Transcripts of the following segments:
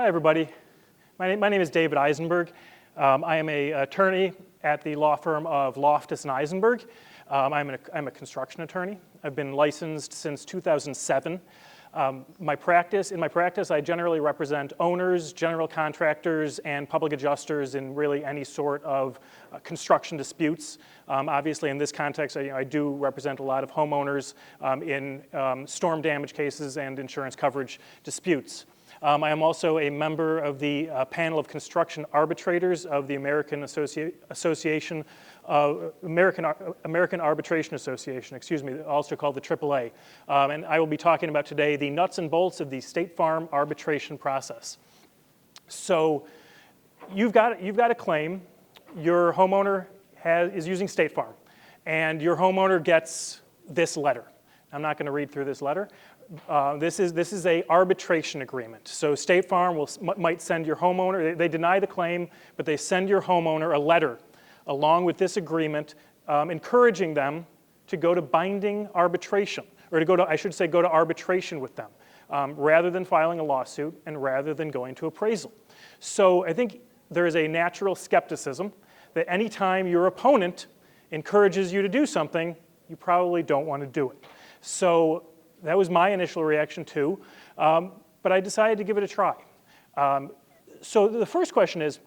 Hi, everybody. My name is David Eisenburg. I am an attorney at the law firm of Loftus and Eisenburg. I'm a construction attorney. I've been licensed since 2007. In my practice, I generally represent owners, general contractors, and public adjusters in really any sort of construction disputes. Obviously, in this context, I do represent a lot of homeowners in storm damage cases and insurance coverage disputes. I am also a member of the panel of construction arbitrators of the American Arbitration Association, also called the AAA. And I will be talking about today the nuts and bolts of the State Farm arbitration process. So you've got a claim. Your homeowner is using State Farm, and your homeowner gets this letter. I'm not going to read through this letter. This is a arbitration agreement. So State Farm might send your homeowner, they deny the claim, but they send your homeowner a letter along with this agreement encouraging them to go to binding arbitration, or go to arbitration with them, rather than filing a lawsuit and rather than going to appraisal. So I think there is a natural skepticism that anytime your opponent encourages you to do something, you probably don't want to do it. So that was my initial reaction too, but I decided to give it a try. So the first question is,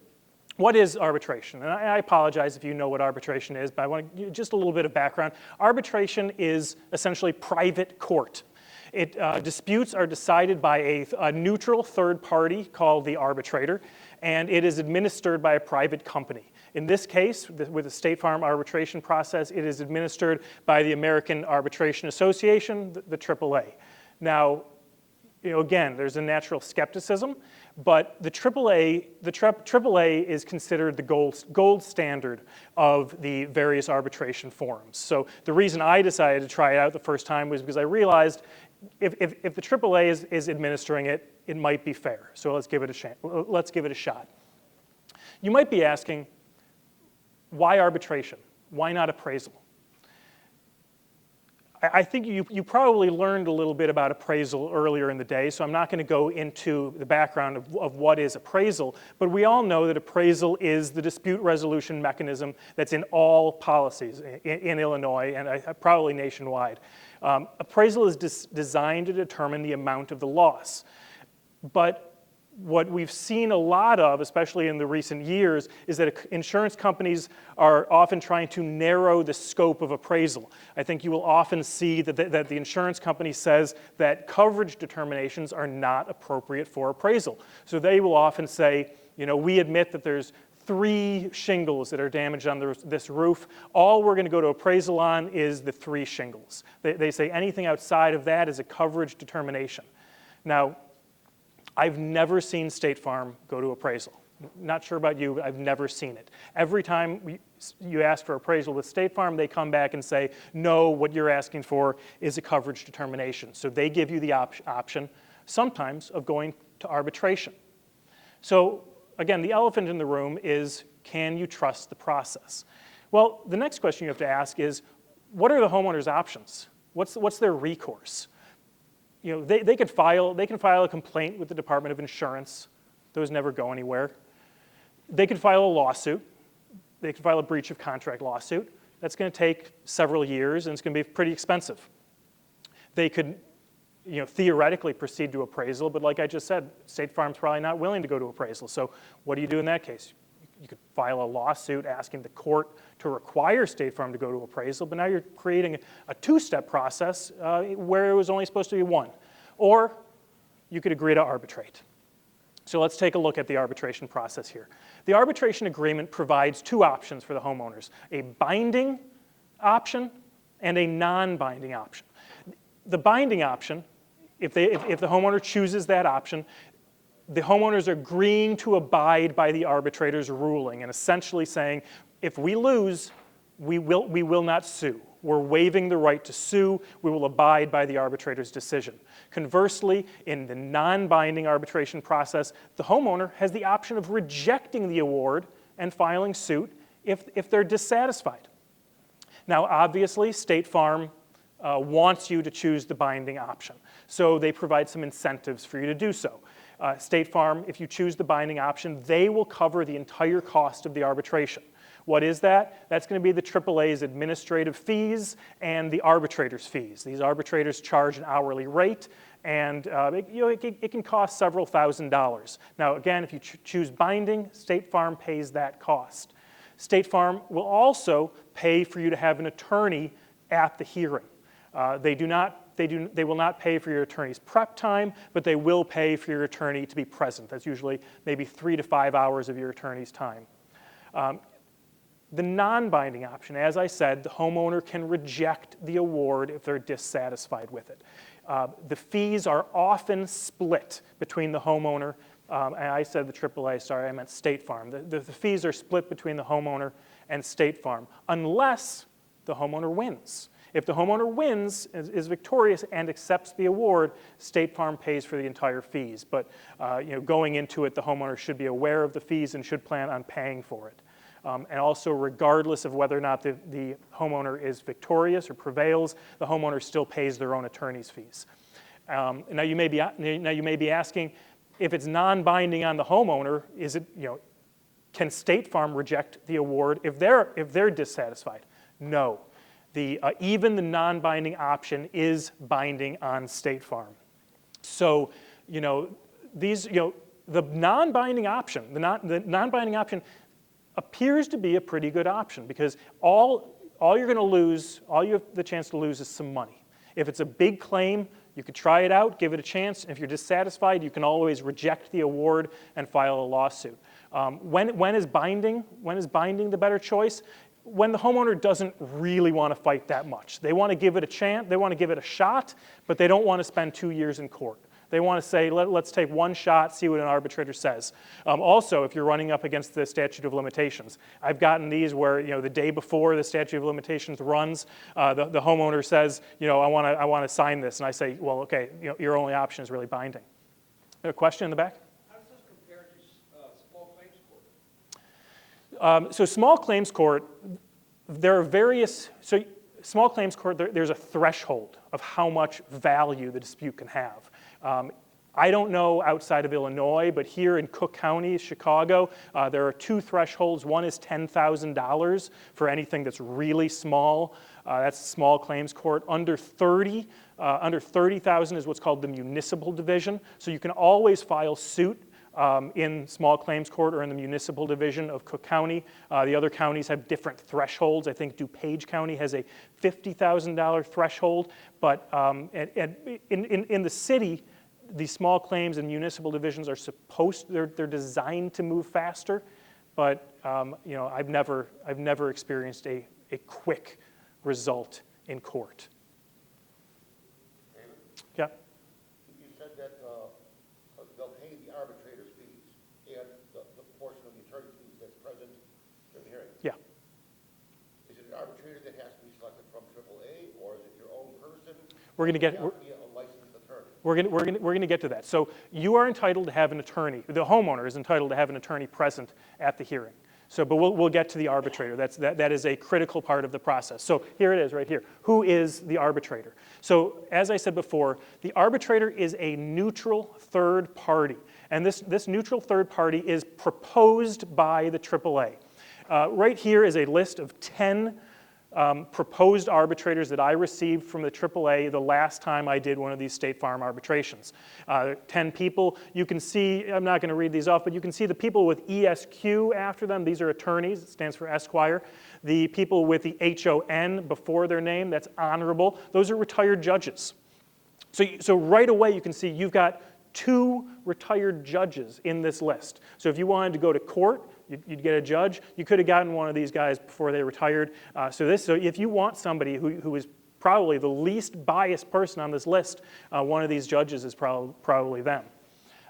what is arbitration? And I apologize if you know what arbitration is, but I want to give just a little bit of background. Arbitration is essentially private court. Disputes are decided by a neutral third party called the arbitrator, and it is administered by a private company. In this case, with the State Farm arbitration process, it is administered by the American Arbitration Association, the AAA. Now, again, there's a natural skepticism, but the AAA is considered the gold standard of the various arbitration forums. So the reason I decided to try it out the first time was because I realized if the AAA is administering it, it might be fair. So let's give it a shot. You might be asking, why arbitration? Why not appraisal? I think you probably learned a little bit about appraisal earlier in the day, so I'm not going to go into the background of what is appraisal, but we all know that appraisal is the dispute resolution mechanism that's in all policies in Illinois and probably nationwide. Appraisal is designed to determine the amount of the loss. But what we've seen a lot of, especially in the recent years, is that insurance companies are often trying to narrow the scope of appraisal. I think you will often see that the insurance company says that coverage determinations are not appropriate for appraisal. So they will often say, we admit that there's 3 shingles that are damaged on this roof. All we're going to go to appraisal on is the 3 shingles. They say anything outside of that is a coverage determination. Now, I've never seen State Farm go to appraisal. Not sure about you, but I've never seen it. Every time you ask for appraisal with State Farm, they come back and say, no, what you're asking for is a coverage determination. So they give you the option, sometimes, of going to arbitration. So again, the elephant in the room is, can you trust the process? Well, the next question you have to ask is, what are the homeowner's options? What's their recourse? They can file a complaint with the Department of Insurance. Those never go anywhere. They could file a lawsuit. They could file a breach of contract lawsuit. That's going to take several years, and it's going to be pretty expensive. They could, theoretically proceed to appraisal, but like I just said, State Farm's probably not willing to go to appraisal. So what do you do in that case? You could file a lawsuit asking the court to require State Farm to go to appraisal, but now you're creating a 2-step process where it was only supposed to be 1. Or you could agree to arbitrate. So let's take a look at the arbitration process here. The arbitration agreement provides 2 options for the homeowners, a binding option and a non-binding option. The binding option, if the homeowner chooses that option, the homeowners are agreeing to abide by the arbitrator's ruling and essentially saying, if we lose, we will not sue. We're waiving the right to sue. We will abide by the arbitrator's decision. Conversely, in the non-binding arbitration process, the homeowner has the option of rejecting the award and filing suit if they're dissatisfied. Now, obviously, State Farm wants you to choose the binding option. So they provide some incentives for you to do so. State Farm, if you choose the binding option, they will cover the entire cost of the arbitration. What is that? That's going to be the AAA's administrative fees and the arbitrator's fees. These arbitrators charge an hourly rate, and it can cost several $1,000s. Now, again, if you choose binding, State Farm pays that cost. State Farm will also pay for you to have an attorney at the hearing. They will not pay for your attorney's prep time, but they will pay for your attorney to be present. That's usually maybe 3 to 5 hours of your attorney's time. The non-binding option, as I said, the homeowner can reject the award if they're dissatisfied with it. The fees are often split between the homeowner, and I said the AAA, sorry, I meant State Farm. The fees are split between the homeowner and State Farm, unless the homeowner wins. If the homeowner wins, is victorious, and accepts the award, State Farm pays for the entire fees. But going into it, the homeowner should be aware of the fees and should plan on paying for it. And also, regardless of whether or not the homeowner is victorious or prevails, the homeowner still pays their own attorney's fees. Now you may be asking, if it's non-binding on the homeowner, can State Farm reject the award if they're dissatisfied? No. Even the non-binding option is binding on State Farm. So, the non-binding option, appears to be a pretty good option, because all you're going to lose, all you have the chance to lose, is some money. If it's a big claim, you could try it out, give it a chance. If you're dissatisfied, you can always reject the award and file a lawsuit. When is binding the better choice? When the homeowner doesn't really want to fight that much. They want to give it a chance, they want to give it a shot, but they don't want to spend 2 years in court. They want to say, let's take one shot, see what an arbitrator says. Also, if you're running up against the statute of limitations, I've gotten these where the day before the statute of limitations runs, the homeowner says, I want to sign this, and I say, well, okay, your only option is really binding. A question in the back? How does this compare to small claims court? So small claims court, there are various. So small claims court, there's a threshold of how much value the dispute can have. I don't know outside of Illinois, but here in Cook County, Chicago, there are 2 thresholds. One is $10,000 for anything that's really small. That's small claims court. Under 30,000 is what's called the municipal division. So you can always file suit in small claims court or in the municipal division of Cook County. The other counties have different thresholds. I think DuPage County has a $50,000 threshold, but in the city, the small claims and municipal divisions are they're designed to move faster, but I've never experienced a quick result in court. David? Yeah. You said that they'll pay the arbitrator's fees and the portion of the attorney fees that's present during the hearing. Yeah. Is it an arbitrator that has to be selected from AAA, or is it your own person? We're going to get. We're going to get to that. So you are entitled to have an attorney. The homeowner is entitled to have an attorney present at the hearing. So, but we'll get to the arbitrator. That is a critical part of the process. So here it is, right here. Who is the arbitrator? So as I said before, the arbitrator is a neutral third party, and this neutral third party is proposed by the AAA. Right here is a list of 10 proposed arbitrators that I received from the AAA the last time I did one of these State Farm arbitrations. 10 people. You can see, I'm not going to read these off, but you can see the people with ESQ after them. These are attorneys. It stands for Esquire. The people with the HON before their name, that's honorable. Those are retired judges. So right away you can see you've got 2 retired judges in this list. So if you wanted to go to court, you'd get a judge. You could have gotten one of these guys before they retired. So if you want somebody who is probably the least biased person on this list, one of these judges is probably them.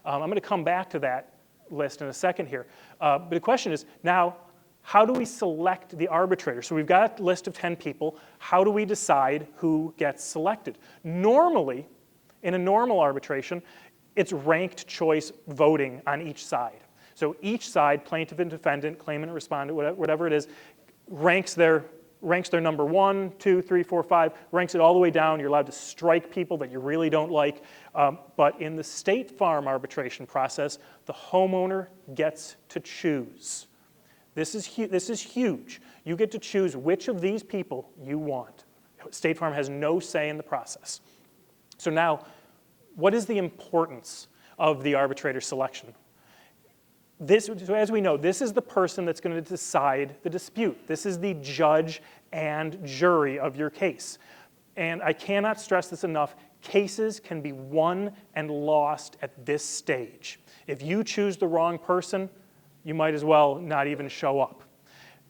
I'm going to come back to that list in a second here. But the question is, now, how do we select the arbitrator? So we've got a list of 10 people. How do we decide who gets selected? Normally, in a normal arbitration, it's ranked choice voting on each side. So each side, plaintiff and defendant, claimant and respondent, whatever it is, ranks their ranks their number 1, 2, 3, 4, 5, ranks it all the way down. You're allowed to strike people that you really don't like. But in the State Farm arbitration process, the homeowner gets to choose. This is huge. You get to choose which of these people you want. State Farm has no say in the process. So now, what is the importance of the arbitrator selection? So as we know, this is the person that's going to decide the dispute. This is the judge and jury of your case. And I cannot stress this enough, cases can be won and lost at this stage. If you choose the wrong person, you might as well not even show up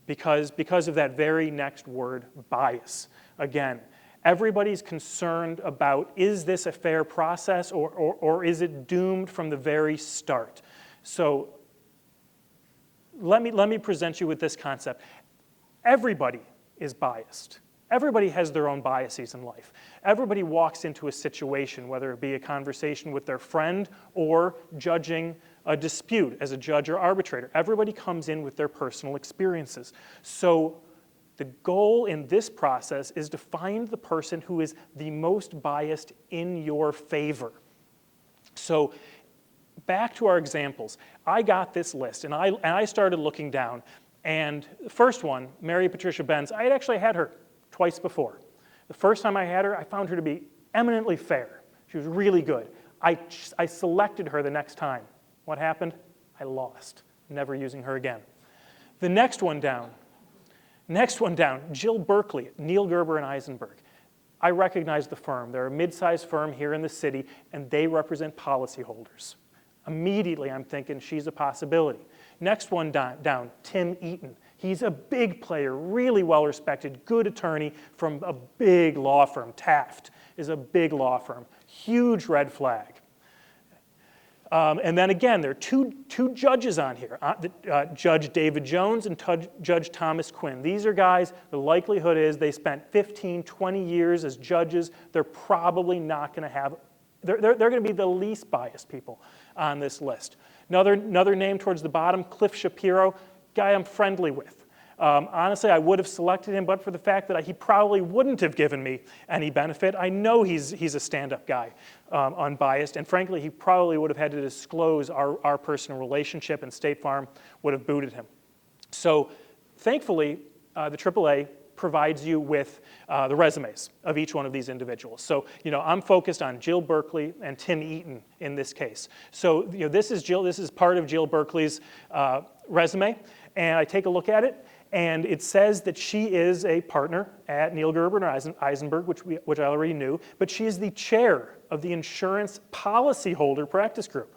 because of that very next word, bias. Again, everybody's concerned about, is this a fair process or is it doomed from the very start? So let me present you with this concept. Everybody is biased. Everybody has their own biases in life. Everybody walks into a situation, whether it be a conversation with their friend or judging a dispute as a judge or arbitrator. Everybody comes in with their personal experiences. So the goal in this process is to find the person who is the most biased in your favor. So back to our examples. I got this list, and I started looking down. And the first one, Mary Patricia Benz, I had actually had her twice before. The first time I had her, I found her to be eminently fair. She was really good. I selected her the next time. What happened? I lost. Never using her again. The next one down, Jill Berkeley, Neil Gerber and Eisenburg. I recognize the firm. They're a mid-sized firm here in the city, and they represent policyholders. Immediately, I'm thinking she's a possibility. Next one down, Tim Eaton. He's a big player, really well-respected, good attorney from a big law firm. Taft is a big law firm. Huge red flag. And then again, there are two judges on here, Judge David Jones and Judge Thomas Quinn. These are guys, the likelihood is they spent 15, 20 years as judges. They're probably not going to have, they're going to be the least biased people on this list. Another name towards the bottom, Cliff Shapiro, guy I'm friendly with. Honestly, I would have selected him, but for the fact that he probably wouldn't have given me any benefit. I know he's a stand-up guy, unbiased, and frankly, he probably would have had to disclose our personal relationship, and State Farm would have booted him. So thankfully, the AAA provides you with the resumes of each one of these individuals. So, I'm focused on Jill Berkeley and Tim Eaton in this case. So, this is part of Jill Berkeley's resume, and I take a look at it, and it says that she is a partner at Neil Gerber and Eisenburg, which I already knew, but she is the chair of the Insurance Policyholder Practice Group.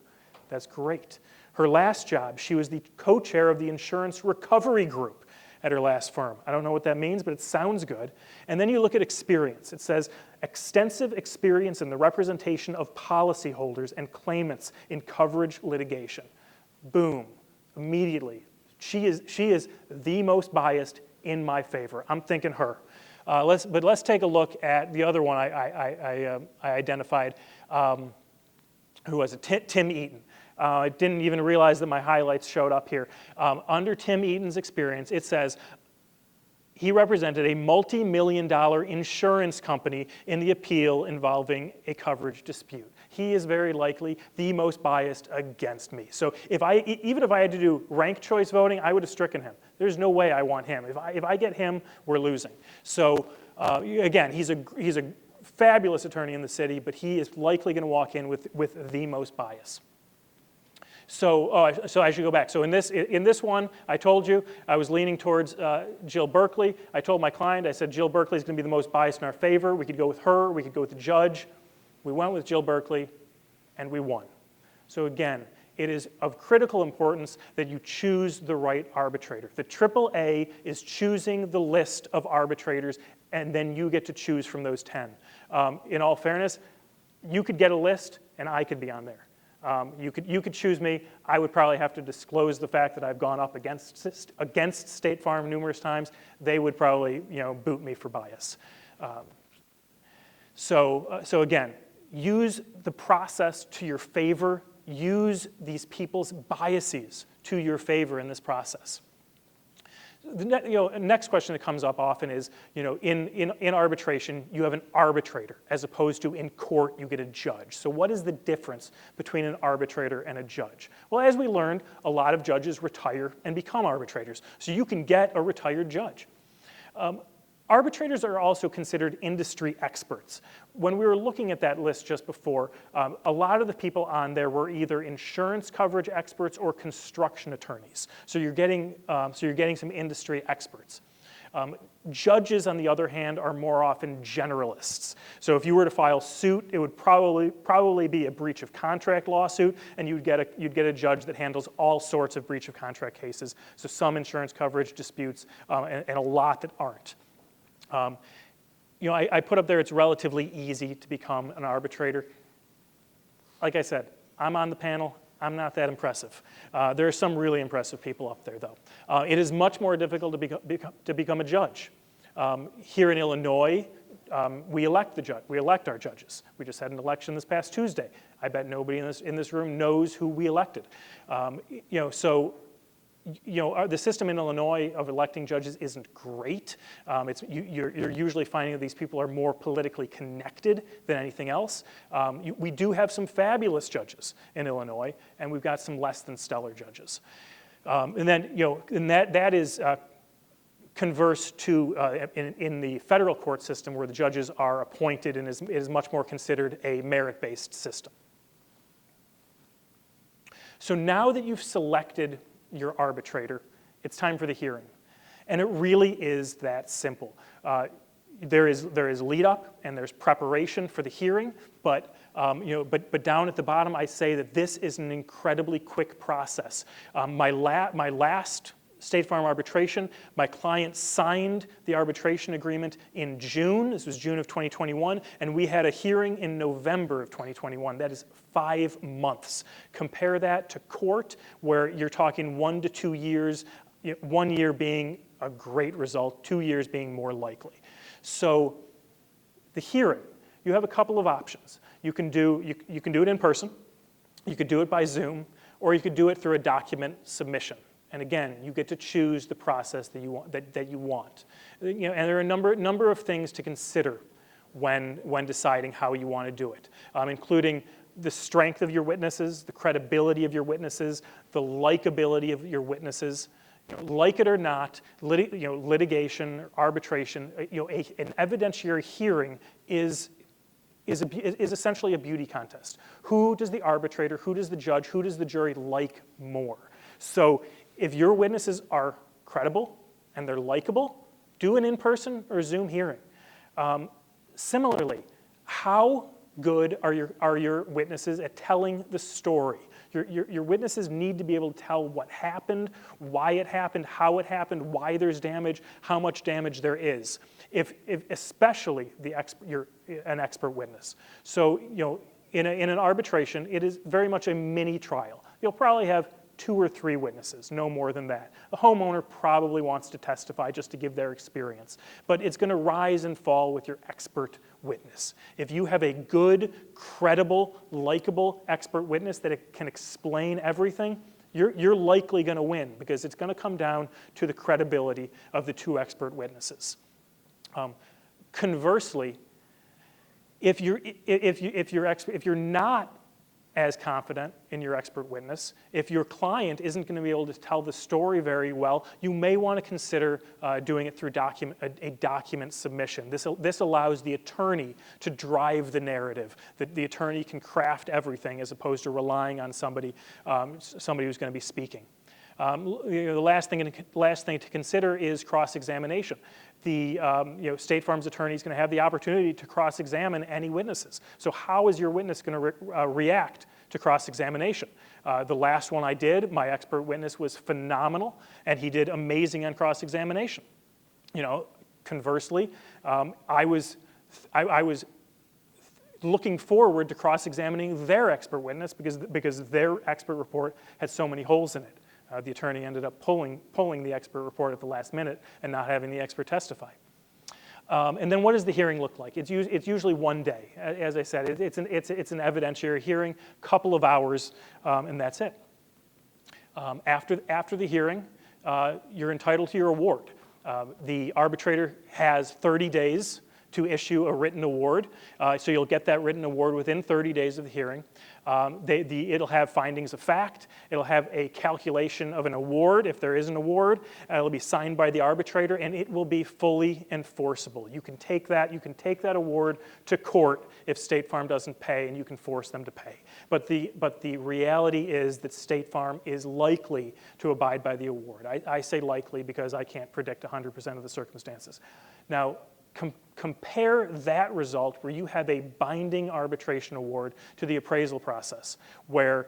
That's great. Her last job, she was the co-chair of the Insurance Recovery Group at her last firm. I don't know what that means, but it sounds good. And then you look at experience. It says, extensive experience in the representation of policyholders and claimants in coverage litigation. Boom, immediately. She is the most biased in my favor. I'm thinking her. But let's take a look at the other one I identified. Who was it? Tim Eaton. I didn't even realize that my highlights showed up here. Under Tim Eaton's experience, it says he represented a multi-million-dollar insurance company in the appeal involving a coverage dispute. He is very likely the most biased against me. So even if I had to do ranked choice voting, I would have stricken him. There's no way I want him. If I get him, we're losing. So again, he's a fabulous attorney in the city, but he is likely going to walk in with the most bias. So I should go back. So in this one, I told you I was leaning towards Jill Berkeley. I told my client, I said Jill Berkeley is going to be the most biased in our favor. We could go with her. We could go with the judge. We went with Jill Berkeley, and we won. So again, it is of critical importance that you choose the right arbitrator. The AAA is choosing the list of arbitrators, and then you get to choose from those 10. In all fairness, you could get a list, and I could be on there. You could choose me. I would probably have to disclose the fact that I've gone up against State Farm numerous times. They would probably boot me for bias. So again, use the process to your favor. Use these people's biases to your favor in this process. The next question that comes up often is, in arbitration, you have an arbitrator, as opposed to in court, you get a judge. So what is the difference between an arbitrator and a judge? Well, as we learned, a lot of judges retire and become arbitrators. So you can get a retired judge. Arbitrators are also considered industry experts. When we were looking at that list just before, a lot of the people on there were either insurance coverage experts or construction attorneys. So you're getting some industry experts. Judges, on the other hand, are more often generalists. So if you were to file suit, it would probably be a breach of contract lawsuit, and you'd get a judge that handles all sorts of breach of contract cases. So some insurance coverage disputes, and a lot that aren't. I put up there it's relatively easy to become an arbitrator. Like I said, I'm on the panel. I'm not that impressive. There are some really impressive people up there, though. It is much more difficult to become a judge. Here in Illinois, we elect the judge. We elect our judges. We just had an election this past Tuesday. I bet nobody in this room knows who we elected. The system in Illinois of electing judges isn't great. You're usually finding that these people are more politically connected than anything else. We do have some fabulous judges in Illinois, and we've got some less than stellar judges. And that is converse to in the federal court system, where the judges are appointed and is much more considered a merit-based system. So now that you've selected your arbitrator, it's time for the hearing. And it really is that simple. There is lead up and there's preparation for the hearing, but down at the bottom I say that this is an incredibly quick process. My last State Farm arbitration, my client signed the arbitration agreement in June. This was June of 2021, and we had a hearing in November of 2021. That is 5 months. Compare that to court, where you're talking 1 to 2 years, 1 year being a great result, 2 years being more likely. So the hearing, you have a couple of options. You can do it in person, you could do it by Zoom, or you could do it through a document submission. And again, you get to choose the process that you want. And there are a number of things to consider when deciding how you want to do it, including the strength of your witnesses, the credibility of your witnesses, the likability of your witnesses. Like it or not, litigation, or arbitration, an evidentiary hearing is essentially a beauty contest. Who does the arbitrator, who does the judge, who does the jury like more? So if your witnesses are credible and they're likable, do an in-person or Zoom hearing. Similarly, how good are your witnesses at telling the story? Your witnesses need to be able to tell what happened, why it happened, how it happened, why there's damage, how much damage there is. Especially you're an expert witness. So in an arbitration, it is very much a mini trial. You'll probably have 2 or 3 witnesses, no more than that. The homeowner probably wants to testify just to give their experience, but it's going to rise and fall with your expert witness. If you have a good, credible, likable expert witness that can explain everything, you're likely going to win, because it's going to come down to the credibility of the 2 expert witnesses. Conversely, if you're not as confident in your expert witness, if your client isn't going to be able to tell the story very well, you may want to consider doing it through a document submission. This allows the attorney to drive the narrative. The attorney can craft everything, as opposed to relying on somebody who's going to be speaking. The last thing to consider is cross-examination. The State Farm's attorney is going to have the opportunity to cross-examine any witnesses. So how is your witness going to react to cross-examination? The last one I did, my expert witness was phenomenal, and he did amazing on cross-examination. Conversely, I was looking forward to cross-examining their expert witness because their expert report had so many holes in it. The attorney ended up pulling the expert report at the last minute and not having the expert testify. And then what does the hearing look like? It's usually 1 day. As I said, it's an evidentiary hearing, couple of hours, and that's it. After the hearing, you're entitled to your award. The arbitrator has 30 days to issue a written award, so you'll get that written award within 30 days of the hearing. It'll have findings of fact, it'll have a calculation of an award, if there is an award, it'll be signed by the arbitrator, and it will be fully enforceable. You can take that award to court if State Farm doesn't pay, and you can force them to pay. But the reality is that State Farm is likely to abide by the award. I say likely because I can't predict 100% of the circumstances. Now, compare that result where you have a binding arbitration award to the appraisal process, where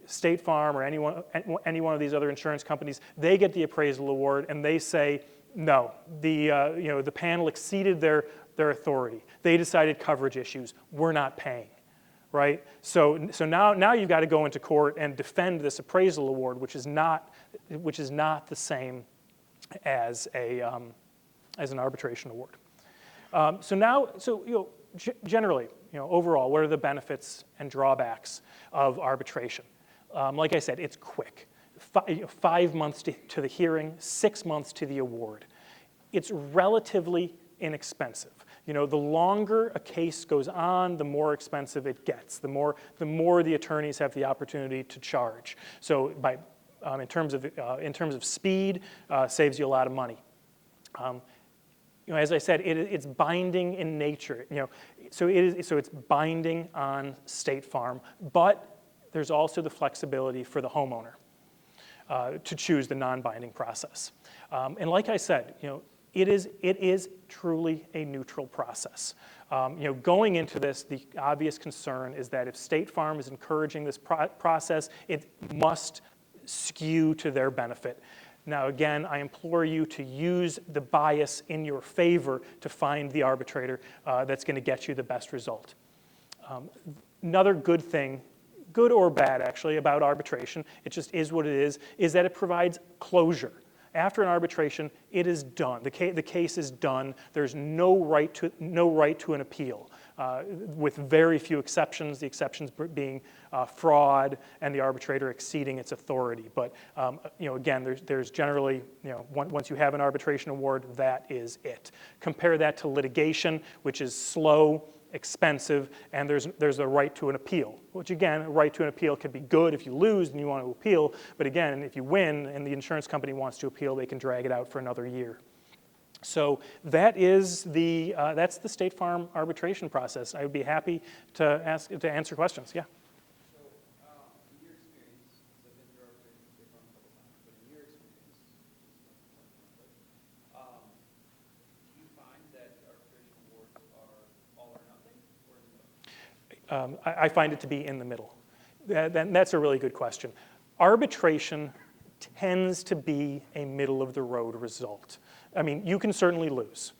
State Farm or any one of these other insurance companies, they get the appraisal award and they say, no, the panel exceeded their authority. They decided coverage issues. We're not paying, right? So now you've got to go into court and defend this appraisal award, which is not the same as an arbitration award. Generally, overall, what are the benefits and drawbacks of arbitration? Like I said, it's quick. 5 months to the hearing, 6 months to the award. It's relatively inexpensive. The longer a case goes on, the more expensive it gets. The more the attorneys have the opportunity to charge. So in terms of speed, saves you a lot of money. As I said, it's binding in nature. So it's binding on State Farm, but there's also the flexibility for the homeowner to choose the non-binding process. And like I said, it is truly a neutral process. Going into this, the obvious concern is that if State Farm is encouraging this process, it must skew to their benefit. Now, again, I implore you to use the bias in your favor to find the arbitrator that's going to get you the best result. Another good thing, good or bad actually, about arbitration, it just is what it is that it provides closure. After an arbitration, it is done. The case is done. There's no right to an appeal, with very few exceptions, the exceptions being fraud and the arbitrator exceeding its authority. But again, there's generally, once you have an arbitration award, that is it. Compare that to litigation, which is slow, expensive, and there's a right to an appeal, which again, a right to an appeal could be good if you lose and you want to appeal, but again, if you win and the insurance company wants to appeal, they can drag it out for another year. So that's the State Farm arbitration process. I would be happy to answer questions. Yeah. So, in your experience, I've been through arbitration with State Farm a couple times, but in your experience, do you find that arbitration awards are all or nothing, or in the middle? I find it to be in the middle. That's a really good question. Arbitration tends to be a middle-of-the-road result. I mean, you can certainly lose.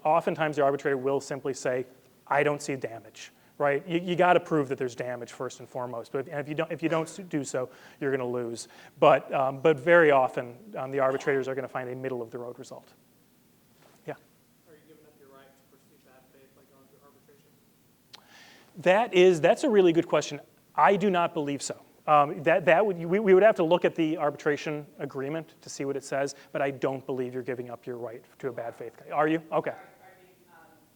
Oftentimes the arbitrator will simply say, I don't see damage, right? You got to prove that there's damage first and foremost. But if you don't do so, you're going to lose. But very often, the arbitrators are going to find a middle-of-the-road result. Yeah. Are you giving up your right to pursue bad faith by going through arbitration? That's a really good question. I do not believe so. We would have to look at the arbitration agreement to see what it says, but I don't believe you're giving up your right to a bad faith. Are you? Okay.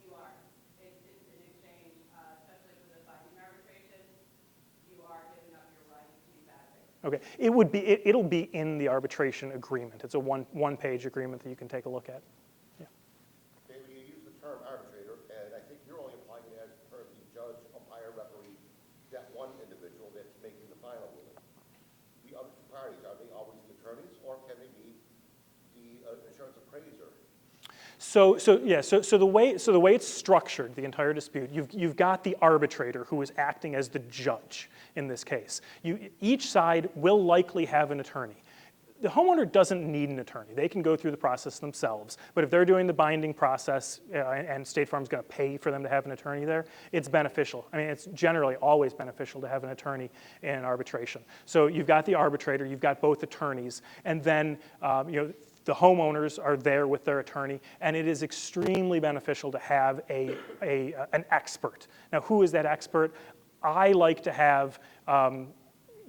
You are. It's an exchange, especially for the binding arbitration. You are giving up your right to bad faith. Okay. It'll be in the arbitration agreement. It's a one-page agreement that you can take a look at. Yeah. David, you use the term arbitrator, and I think you're only applying it as per the judge, umpire, referee, that one individual that's making the final ruling. The other two parties, are they always the attorneys, or can they be the insurance appraiser? So the way it's structured, the entire dispute, you've got the arbitrator who is acting as the judge in this case. Each side will likely have an attorney. The homeowner doesn't need an attorney. They can go through the process themselves. But if they're doing the binding process and State Farm's going to pay for them to have an attorney there, it's beneficial. I mean, it's generally always beneficial to have an attorney in arbitration. So you've got the arbitrator, you've got both attorneys, and then the homeowners are there with their attorney, and it is extremely beneficial to have an expert. Now, who is that expert? I like to have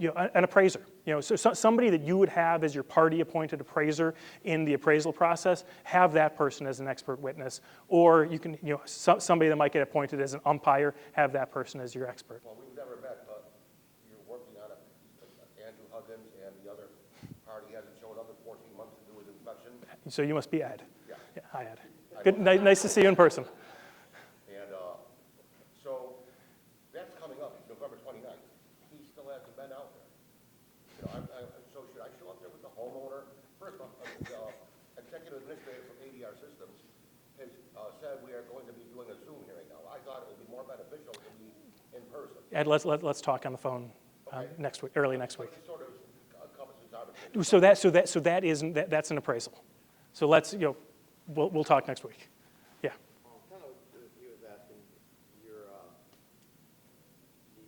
an appraiser, so somebody that you would have as your party-appointed appraiser in the appraisal process, have that person as an expert witness, or you can, somebody that might get appointed as an umpire, have that person as your expert. Well, we've never met, but you're working on it. Andrew Huggins and the other party hasn't showed up in 14 months to do his inspection. So you must be Ed. Yeah. Hi, Ed. Good, nice to see you in person. And so that's coming up, November 29th. He still hasn't been out there. So should I show up there with the homeowner? First of all, the executive administrator from ADR Systems has said we are going to be doing a Zoom hearing now. I thought it would be more beneficial to be in person. Ed, let's talk on the phone next week, early next week. It sort of encompasses arbitration. That's an appraisal. So let's, we'll talk next week. Yeah. Kind of he was asking your, the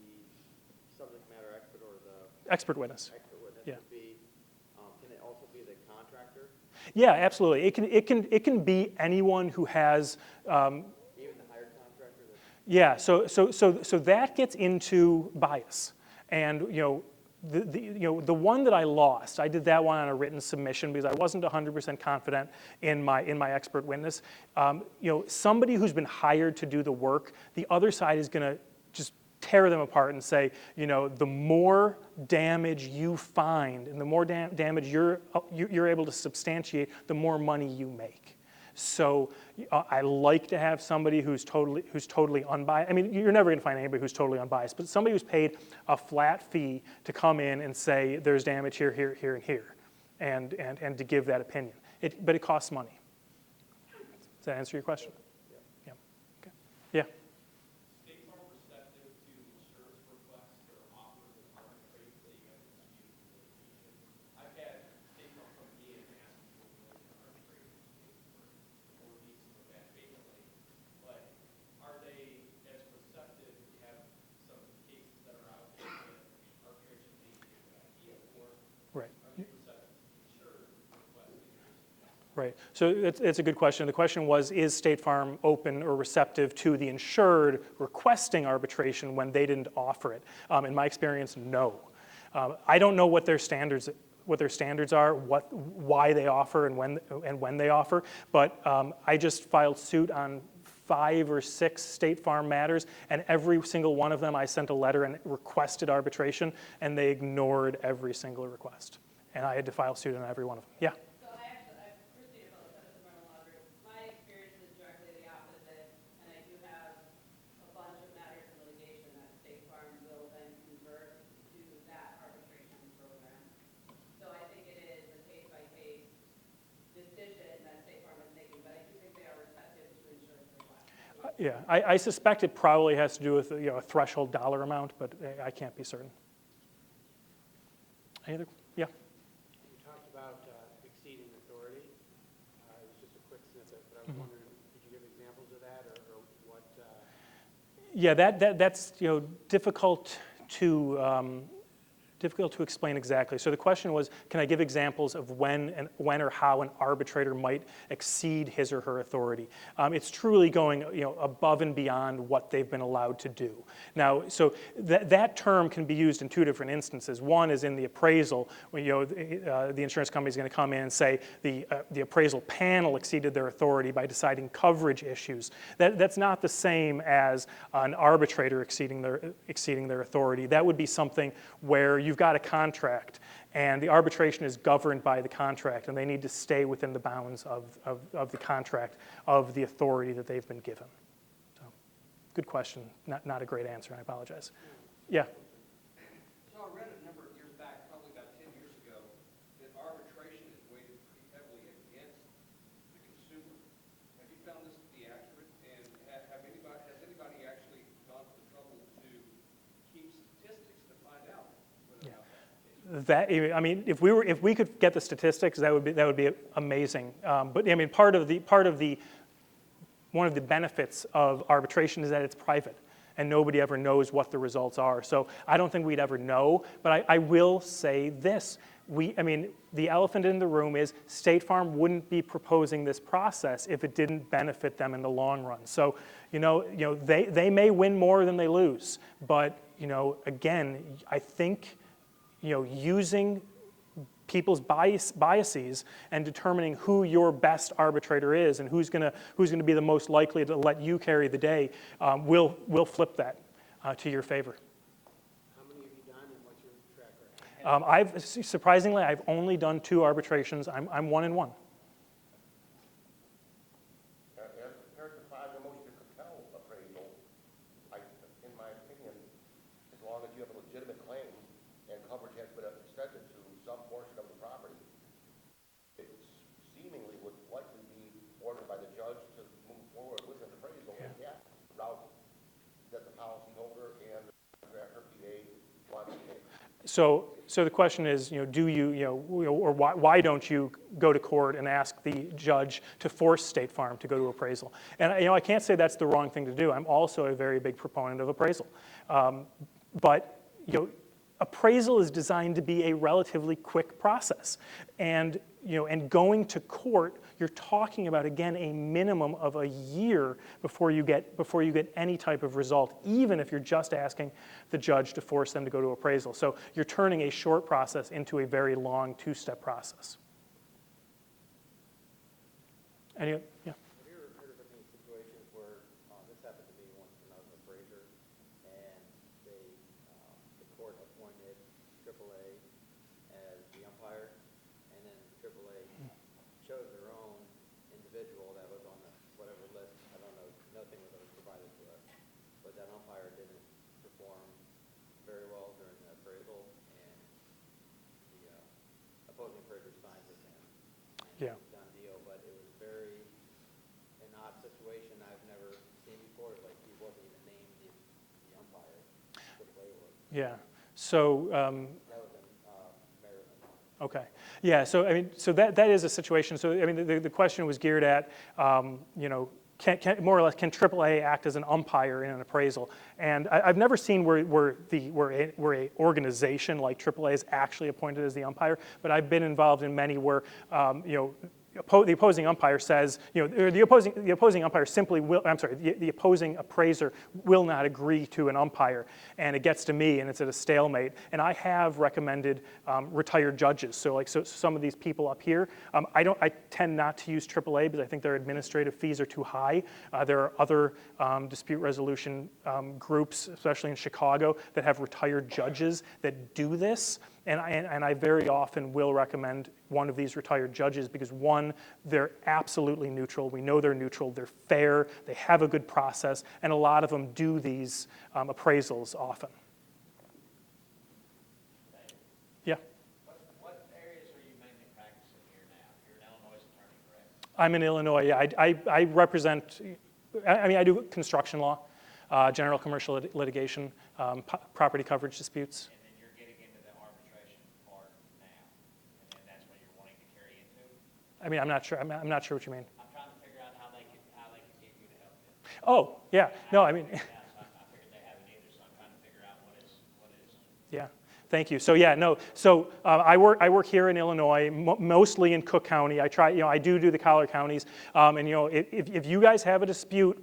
subject matter expert or the Expert witness. expert witness Yeah. would be, can it also be the contractor? Yeah, absolutely. It can be anyone who has. Even the hired contractor? Yeah. So that gets into bias, and the one that I lost, I did that one on a written submission because I wasn't 100% confident in my expert witness. Somebody who's been hired to do the work, the other side is going to just tear them apart and say, the more damage you find and the more damage you're able to substantiate, the more money you make. So I like to have somebody who's totally unbiased. I mean, you're never going to find anybody who's totally unbiased, but somebody who's paid a flat fee to come in and say there's damage here, here, here, and here, and to give that opinion. But it costs money. Does that answer your question? Yeah. Okay. Yeah. States are receptive to insurance requests or offers of arbitrate that you guys dispute litigation. I've had state farm come to me and ask for willing to arbitrate or be some of that vacantly, but are they as receptive to have some cases that are out there that arbitration may be a good idea for? Right. Are they receptive to insurance requesting or suggesting? Right. So it's a good question. The question was, is State Farm open or receptive to the insured requesting arbitration when they didn't offer it? In my experience, no. I don't know what their standards are, why they offer and when they offer, but I just filed suit on 5 or 6 State Farm matters, and every single one of them I sent a letter and requested arbitration, and they ignored every single request. And I had to file suit on every one of them. Yeah? So I've proceeded with the Environmental Law Group. My experience is directly the opposite, and I do have a bunch of matters in litigation that State Farm will then convert to that arbitration program. So I think it is a case-by-case decision that State Farm is making, but I do think they are receptive to insurance requests. Yeah. I suspect it probably has to do with a threshold dollar amount, but I can't be certain. Any other? Yeah. You talked about exceeding authority. It was just a quick snippet, but I was wondering, could you give examples of that, or what? Yeah, that's difficult to explain exactly. So the question was, can I give examples of when or how an arbitrator might exceed his or her authority? It's truly going above and beyond what they've been allowed to do. Now, so that term can be used in 2 different instances. One is in the appraisal, when the insurance company is going to come in and say the appraisal panel exceeded their authority by deciding coverage issues. That's not the same as an arbitrator exceeding their authority. That would be something where you've got a contract, and the arbitration is governed by the contract, and they need to stay within the bounds of the contract, of the authority that they've been given. So, good question. Not a great answer, I apologize. Yeah. So I read a number of years back, probably about 10 years ago, that arbitration is weighted pretty heavily against the consumer. Have you found this to be accurate? And has anybody actually gone to the trouble to keep statistics to find out whether or not that's the case? I mean, if we could get the statistics, that would be amazing. But I mean, one of the benefits of arbitration is that it's private, and nobody ever knows what the results are. So I don't think we'd ever know. But I will say this: the elephant in the room is State Farm wouldn't be proposing this process if it didn't benefit them in the long run. So they may win more than they lose, but again, I think using people's biases and determining who your best arbitrator is and who's going to be the most likely to let you carry the day will flip that to your favor. How many have you done, and what's your track record? Surprisingly, I've only done 2 arbitrations. I'm 1-1. As compared to filing a motion to compel appraisal, in my opinion, as long as you have a legitimate claim and coverage has been extended to some portion of the property, it seemingly would likely be ordered by the judge to move forward with an appraisal in that route that the policyholder and the contractor PA want to take. So the question is, do you, or why don't you go to court and ask the judge to force State Farm to go to appraisal? And I can't say that's the wrong thing to do. I'm also a very big proponent of appraisal, but appraisal is designed to be a relatively quick process, and going to court, you're talking about, again, a minimum of a year before you get any type of result, even if you're just asking the judge to force them to go to appraisal. So you're turning a short process into a very long 2-step process. Yeah. Have you ever heard of any situations where, this happened to me once when I was an appraiser, and the court appointed AAA as the umpire, and then AAA chose their own individual that was on the whatever list, I don't know, nothing was ever provided to us, but that umpire didn't perform very well during the appraisal, and the opposing appraiser signed with him. Yeah. Done deal, but it was an odd situation I've never seen before. Like, he wasn't even named the umpire. AAA was. Yeah. So. That was in Maryland. Okay. Yeah. So so that is a situation. So the question was geared at, can more or less, can AAA act as an umpire in an appraisal? And I've never seen where a organization like AAA is actually appointed as the umpire, but I've been involved in many where the opposing umpire says, or the opposing umpire simply will, the opposing appraiser will not agree to an umpire, and it gets to me and it's at a stalemate. And I have recommended retired judges. So some of these people up here, I tend not to use AAA because I think their administrative fees are too high. There are other dispute resolution groups, especially in Chicago, that have retired judges that do this. And I very often will recommend one of these retired judges because, one, they're absolutely neutral. We know they're neutral. They're fair. They have a good process. And a lot of them do these appraisals often. Yeah? What areas are you mainly practicing here now? You're an Illinois attorney, correct? I'm in Illinois. Yeah, I represent, I do construction law, general commercial litigation, property coverage disputes. I'm not sure. I'm not sure what you mean. I'm trying to figure out how they can get you to help them. Oh, yeah. No, I figured they haven't either, so I'm trying to figure out what is. Yeah. Thank you. So yeah, no. So I work here in Illinois, mostly in Cook County. I try. I do the collar counties. And if you guys have a dispute,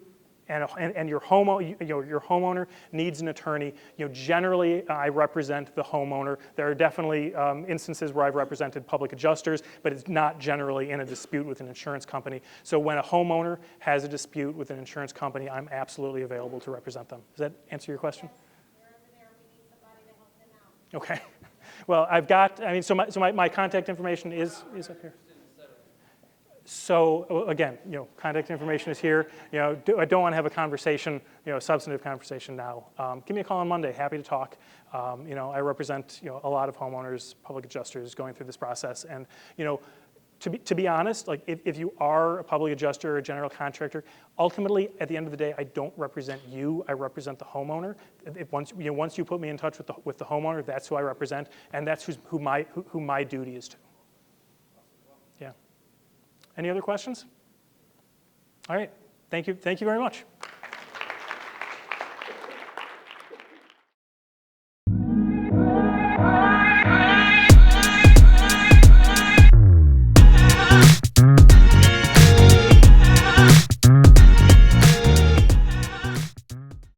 and your homeowner needs an attorney, generally I represent the homeowner. There are definitely instances where I've represented public adjusters, but it's not generally in a dispute with an insurance company. So when a homeowner has a dispute with an insurance company, I'm absolutely available to represent them. Does that answer your question? Yes, they're over there. We need somebody to help them out. Okay. Well, I've got. So my contact information is up here. So again, contact information is here. I don't want to have a conversation, substantive conversation now. Give me a call on Monday. Happy to talk. I represent, a lot of homeowners, public adjusters going through this process. And, to be honest, like if you are a public adjuster or a general contractor, ultimately at the end of the day, I don't represent you. I represent the homeowner. Once you put me in touch with the homeowner, that's who I represent, and that's who my duty is to. Yeah. Any other questions? All right. Thank you very much.